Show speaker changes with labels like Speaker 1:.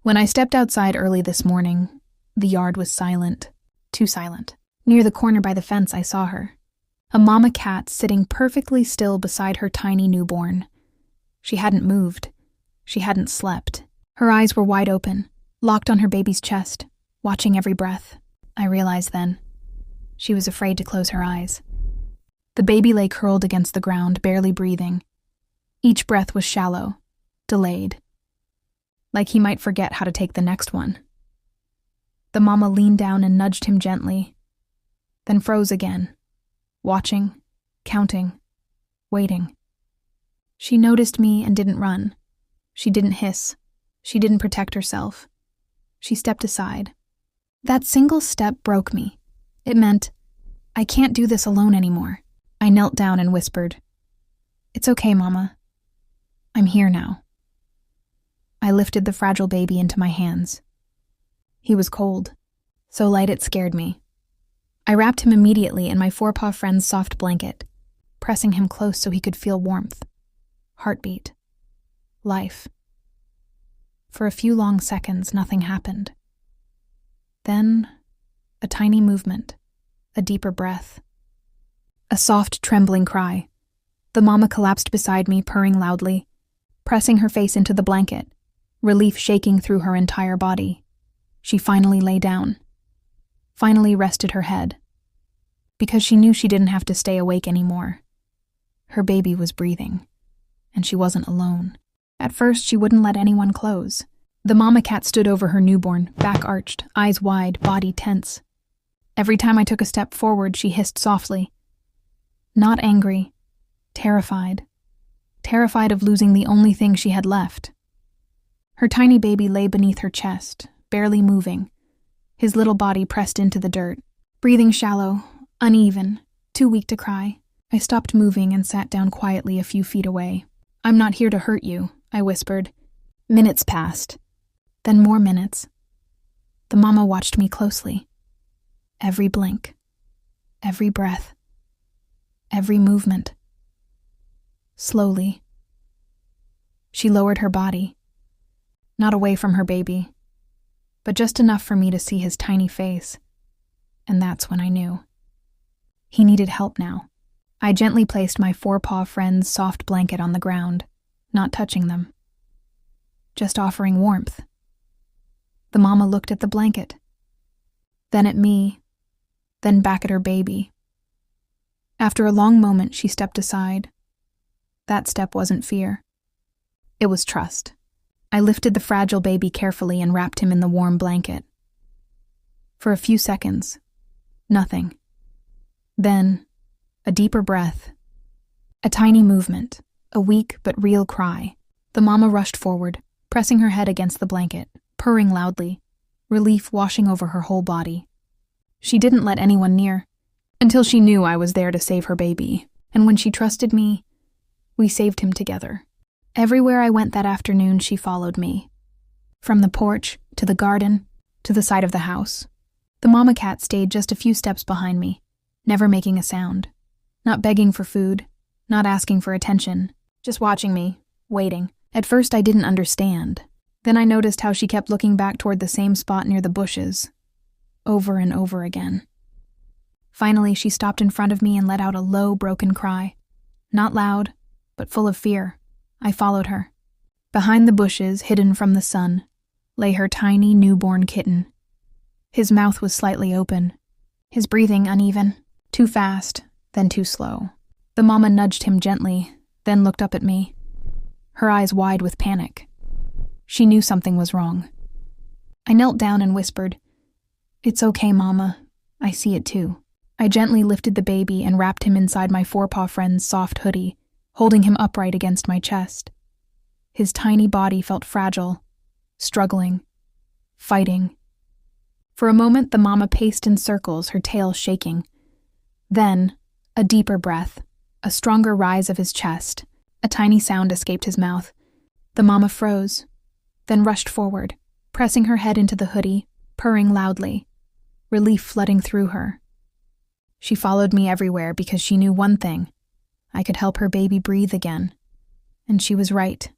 Speaker 1: When I stepped outside early this morning, the yard was silent. Too silent. Near the corner by the fence, I saw her. A mama cat sitting perfectly still beside her tiny newborn. She hadn't moved. She hadn't slept. Her eyes were wide open, locked on her baby's chest, watching every breath. I realized then. She was afraid to close her eyes. The baby lay curled against the ground, barely breathing. Each breath was shallow, delayed, like he might forget how to take the next one. The mama leaned down and nudged him gently, then froze again, watching, counting, waiting. She noticed me and didn't run. She didn't hiss. She didn't protect herself. She stepped aside. That single step broke me. It meant, I can't do this alone anymore. I knelt down and whispered, "It's okay, Mama. I'm here now." I lifted the fragile baby into my hands. He was cold, so light it scared me. I wrapped him immediately in my FourPawFriends soft blanket, pressing him close so he could feel warmth, heartbeat, life. For a few long seconds, nothing happened. Then, a tiny movement, a deeper breath. A soft, trembling cry. The mama collapsed beside me, purring loudly, pressing her face into the blanket, relief shaking through her entire body. She finally lay down, finally rested her head, because she knew she didn't have to stay awake anymore. Her baby was breathing, and she wasn't alone. At first, she wouldn't let anyone close. The mama cat stood over her newborn, back arched, eyes wide, body tense. Every time I took a step forward, she hissed softly. Not angry, terrified. Terrified of losing the only thing she had left. Her tiny baby lay beneath her chest, barely moving, his little body pressed into the dirt, breathing shallow, uneven, too weak to cry. I stopped moving and sat down quietly a few feet away. "I'm not here to hurt you," I whispered. Minutes passed. Then more minutes. The mama watched me closely. Every blink, every breath, every movement. Slowly, she lowered her body, not away from her baby, but just enough for me to see his tiny face. And that's when I knew. He needed help now. I gently placed my FourPawFriends soft blanket on the ground, not touching them, just offering warmth. The mama looked at the blanket, then at me, then back at her baby. After a long moment, she stepped aside. That step wasn't fear. It was trust. I lifted the fragile baby carefully and wrapped him in the warm blanket. For a few seconds, nothing. Then, a deeper breath, a tiny movement, a weak but real cry. The mama rushed forward, pressing her head against the blanket, purring loudly, relief washing over her whole body. She didn't let anyone near, until she knew I was there to save her baby. And when she trusted me, we saved him together. Everywhere I went that afternoon, she followed me. From the porch, to the garden, to the side of the house. The mama cat stayed just a few steps behind me, never making a sound. Not begging for food, not asking for attention, just watching me, waiting. At first I didn't understand. Then I noticed how she kept looking back toward the same spot near the bushes, over and over again. Finally, she stopped in front of me and let out a low, broken cry. Not loud, but full of fear. I followed her. Behind the bushes, hidden from the sun, lay her tiny newborn kitten. His mouth was slightly open, his breathing uneven, too fast, then too slow. The mama nudged him gently, then looked up at me, her eyes wide with panic. She knew something was wrong. I knelt down and whispered, "It's okay, Mama. I see it too." I gently lifted the baby and wrapped him inside my FourPawFriends soft hoodie, holding him upright against my chest. His tiny body felt fragile, struggling, fighting. For a moment, the mama paced in circles, her tail shaking. Then, a deeper breath, a stronger rise of his chest. A tiny sound escaped his mouth. The mama froze, then rushed forward, pressing her head into the hoodie, purring loudly, relief flooding through her. She followed me everywhere because she knew one thing. I could help her baby breathe again. And she was right.